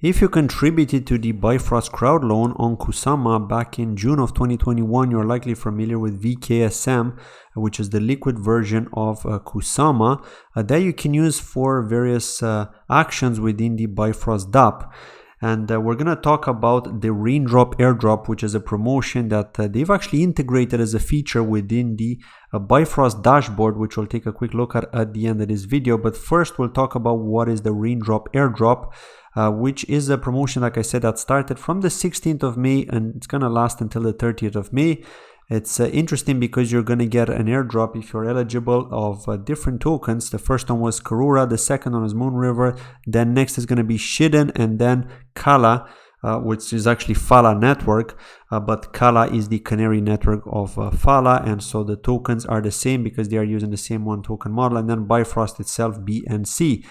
If you contributed to the Bifrost crowd loan on Kusama back in June of 2021, you're likely familiar with vKSM, which is the liquid version of Kusama that you can use for various actions within the Bifrost dApp. And we're going to talk about the Raindrop Airdrop, which is a promotion that they've actually integrated as a feature within the Bifrost dashboard, which we'll take a quick look at the end of this video. But first, we'll talk about what is the Raindrop Airdrop, which is a promotion, like I said, that started from the 16th of May and it's going to last until the 30th of May. It's interesting because you're going to get an airdrop if you're eligible of different tokens. The first one was Karura, the second one was Moon River, then next is going to be Shiden, and then Kala, which is actually Fala network, but Kala is the canary network of Fala, and so the tokens are the same because they are using the same one token model, and then Bifrost itself, B and C.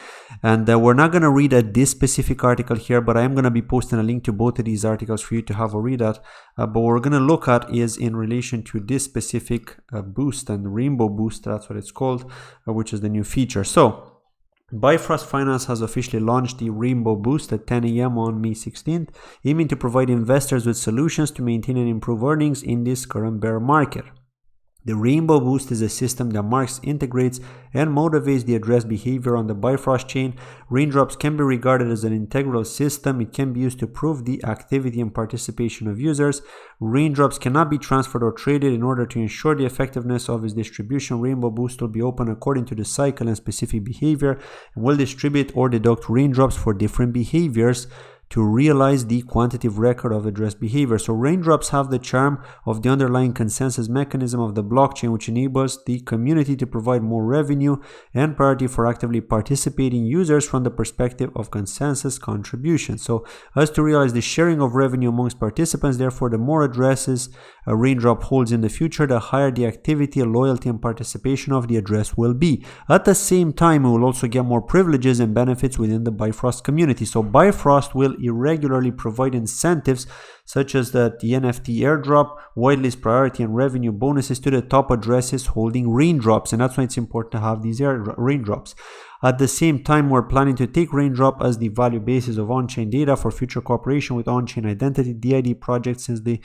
And we're not going to read at this specific article here, but I am going to be posting a link to both of these articles for you to have a read at. But what we're going to look at is in relation to this specific boost, and Rainbow Boost, that's what it's called, which is the new feature. So Bifrost Finance has officially launched the Rainbow Boost at 10 a.m. on May 16th, aiming to provide investors with solutions to maintain and improve earnings in this current bear market. The Rainbow Boost is a system that marks, integrates, and motivates the address behavior on the Bifrost chain. Raindrops can be regarded as an integral system. It can be used to prove the activity and participation of users. Raindrops cannot be transferred or traded. In order to ensure the effectiveness of its distribution, Rainbow Boost will be open according to the cycle and specific behavior, and will distribute or deduct raindrops for different behaviors to realize the quantitative record of address behavior. So raindrops have the charm of the underlying consensus mechanism of the blockchain, which enables the community to provide more revenue and priority for actively participating users from the perspective of consensus contribution. So as to realize the sharing of revenue amongst participants, therefore the more addresses a raindrop holds in the future, the higher the activity, loyalty, and participation of the address will be. At the same time, we will also get more privileges and benefits within the Bifrost community. So Bifrost will irregularly provide incentives such as the NFT airdrop, whitelist priority, and revenue bonuses to the top addresses holding raindrops, and that's why it's important to have these raindrops. At the same time, we're planning to take Raindrop as the value basis of on-chain data for future cooperation with on-chain identity DID projects, since the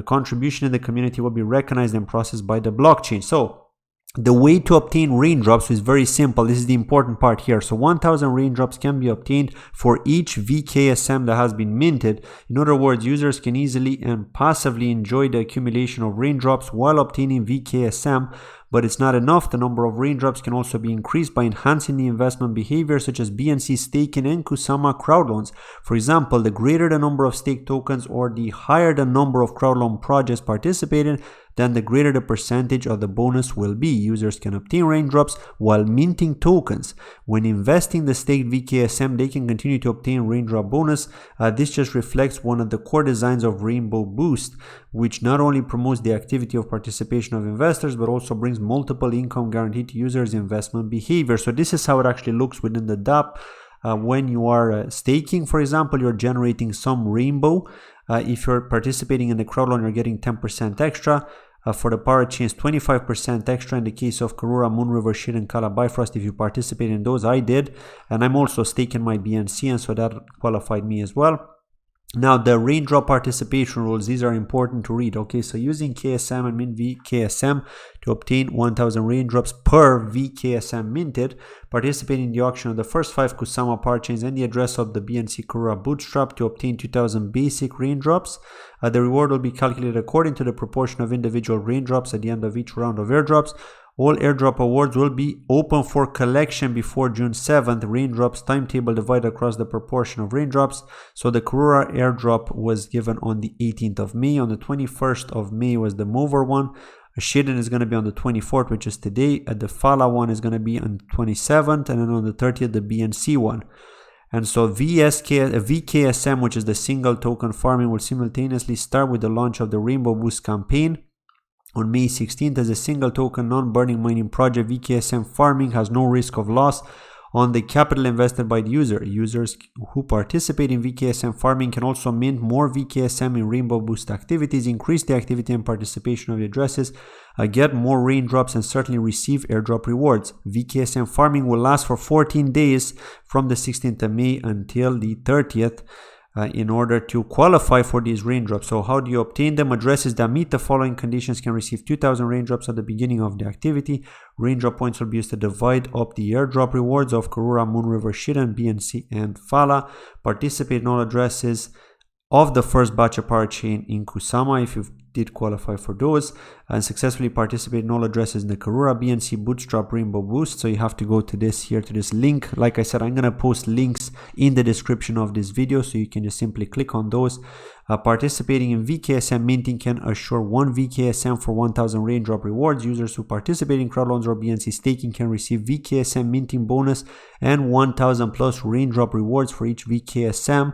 contribution in the community will be recognized and processed by the blockchain. So the way to obtain raindrops is very simple. This is the important part here. So 1000 raindrops can be obtained for each vKSM that has been minted. In other words, users can easily and passively enjoy the accumulation of raindrops while obtaining vKSM. But it's not enough. The number of raindrops can also be increased by enhancing the investment behavior, such as BNC staking and Kusama crowdloans. For example, the greater the number of stake tokens or the higher the number of crowdloan projects participating, then the greater the percentage of the bonus will be. Users can obtain raindrops while minting tokens. When investing the staked vKSM, they can continue to obtain raindrop bonus. This just reflects one of the core designs of Rainbow Boost, which not only promotes the activity of participation of investors, but also brings multiple income guaranteed to users' investment behavior. So this is how it actually looks within the dApp. When you are staking, for example, you're generating some rainbow. If you're participating in the crowdloan, you're getting 10% extra. For the parachains, 25% extra in the case of Karura, Moon River, Shid, and Kala Bifrost. If you participate in those, I did. And I'm also staking my BNC, and so that qualified me as well. Now, the raindrop participation rules, these are important to read. Okay, so using KSM and mint vKSM to obtain 1000 raindrops per vKSM minted, participating in the auction of the first 5 Kusama parachains and the address of the BNC Karura bootstrap to obtain 2000 basic raindrops. The reward will be calculated according to the proportion of individual raindrops at the end of each round of airdrops. All airdrop awards will be open for collection before June 7th. Raindrops timetable divided across the proportion of raindrops. So the Karura airdrop was given on the 18th of May. On the 21st of May was the Mover one. Shiden is going to be on the 24th, which is today. The Fala one is going to be on the 27th. And then on the 30th, the BNC one. And so vKSM, which is the single token farming, will simultaneously start with the launch of the Rainbow Boost campaign. On May 16th, as a single token non-burning mining project, vKSM farming has no risk of loss on the capital invested by the user. Users who participate in vKSM farming can also mint more vKSM in Rainbow Boost activities, increase the activity and participation of the addresses, get more raindrops, and certainly receive airdrop rewards. vKSM farming will last for 14 days from the 16th of May until the 30th. in order to qualify for these raindrops. So how do you obtain them? Addresses that meet the following conditions can receive 2,000 raindrops at the beginning of the activity. Raindrop points will be used to divide up the airdrop rewards of Karura, Moon River, Shiran, BNC, and Fala. Participate in all addresses of the first batch of parachain in Kusama if you did qualify for those, and successfully participate in all addresses in the Karura, BNC, Bootstrap, Rainbow Boost. So you have to go to this here, to this link. Like I said, I'm going to post links in the description of this video, so you can just simply click on those. Participating in vKSM minting can assure 1 vKSM for 1,000 raindrop rewards. Users who participate in crowdloans or BNC staking can receive vKSM minting bonus and 1,000 plus raindrop rewards for each vKSM.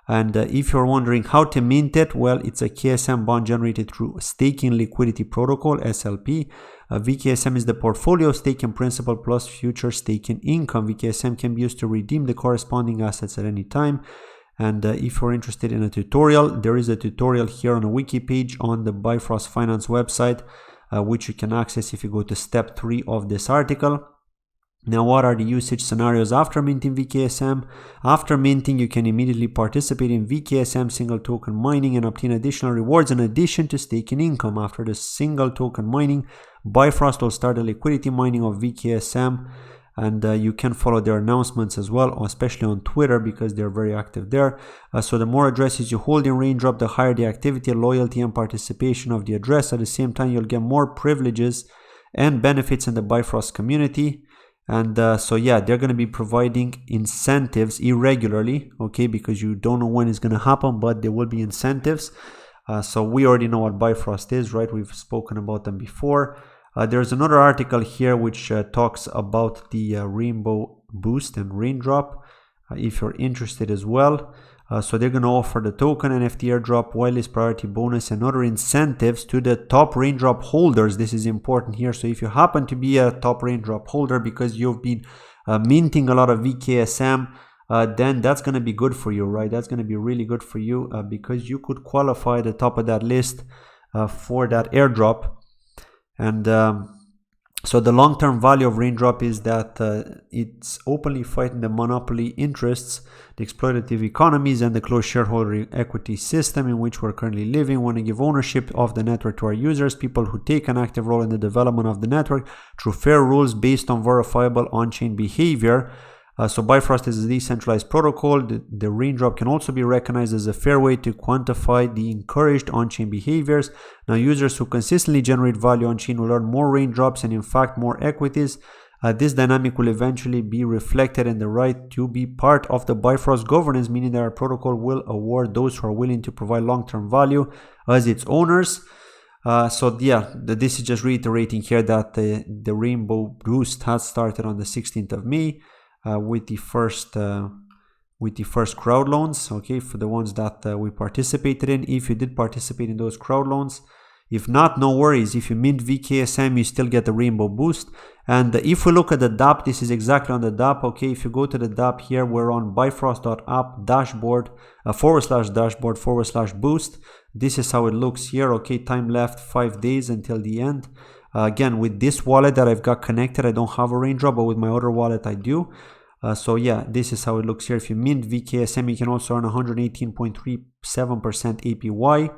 And if you're wondering how to mint it, well, it's a KSM bond generated through Staking Liquidity Protocol, SLP. vKSM is the portfolio staking principal plus future staking income. vKSM can be used to redeem the corresponding assets at any time. And if you're interested in a tutorial, there is a tutorial here on a wiki page on the Bifrost Finance website, which you can access if you go to step 3 of this article. Now, what are the usage scenarios after minting vKSM? After minting, you can immediately participate in vKSM single token mining and obtain additional rewards in addition to staking income. After the single token mining, Bifrost will start the liquidity mining of vKSM, and you can follow their announcements as well, especially on Twitter, because they're very active there. So the more addresses you hold in Raindrop, the higher the activity, loyalty, and participation of the address. At the same time, you'll get more privileges and benefits in the Bifrost community. And so yeah, they're going to be providing incentives irregularly, okay, because you don't know when it's going to happen, but there will be incentives. So we already know what Bifrost is, right? We've spoken about them before. There's another article here which talks about the Rainbow Boost and Raindrop, if you're interested as well. So they're going to offer the token, NFT airdrop, whitelist priority bonus, and other incentives to the top raindrop holders. This is important here. So if you happen to be a top raindrop holder because you've been minting a lot of vKSM, then that's going to be good for you, right? That's going to be really good for you because you could qualify the top of that list for that airdrop. And so the long-term value of Raindrop is that it's openly fighting the monopoly interests, the exploitative economies, and the closed shareholder equity system in which we're currently living. We want to give ownership of the network to our users, people who take an active role in the development of the network through fair rules based on verifiable on-chain behavior. So Bifrost is a decentralized protocol. The Raindrop can also be recognized as a fair way to quantify the encouraged on-chain behaviors. Now, users who consistently generate value on-chain will earn more Raindrops and in fact more equities. This dynamic will eventually be reflected in the right to be part of the Bifrost governance, meaning that our protocol will award those who are willing to provide long-term value as its owners. So yeah, this is just reiterating here that the Rainbow Boost has started on the 16th of May. With the first crowd loans, okay, for the ones that we participated in. If you did participate in those crowd loans, if not, no worries. If you mint vKSM, you still get the Rainbow Boost. And if we look at the DApp, this is exactly on the DApp. Okay, if you go to the DApp here, we're on bifrost.app dashboard /dashboard/boost. This is how it looks here. Okay, time left 5 days until the end. Again, with this wallet that I've got connected, I don't have a Raindrop, but with my other wallet, I do. So yeah, this is how it looks here. If you mint vKSM, you can also earn 118.37% APY.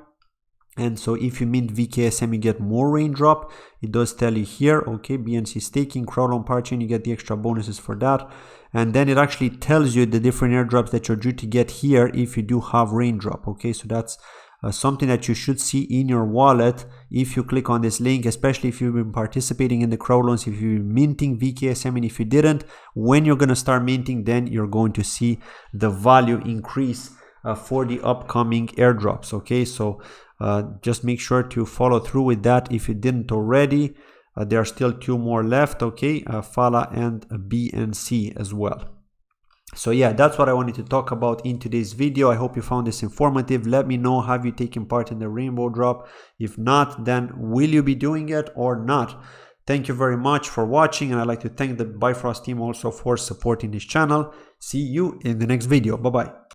And so if you mint vKSM, you get more Raindrop. It does tell you here, okay, BNC staking, crowdloan, parachain, you get the extra bonuses for that. And then it actually tells you the different airdrops that you're due to get here if you do have Raindrop. Okay, so that's something that you should see in your wallet if you click on this link, especially if you've been participating in the crowd loans, if you've been minting vKSM, and if you didn't, when you're going to start minting, then you're going to see the value increase for the upcoming airdrops. Okay, so just make sure to follow through with that if you didn't already. There are still 2 more left, okay, Fala and BNC as well. So yeah, that's what I wanted to talk about in today's video. I hope you found this informative. Let me know, have you taken part in the Rainbow Drop? If not, then will you be doing it or not? Thank you very much for watching, and I'd like to thank the Bifrost team also for supporting this channel. See you in the next video. Bye-bye.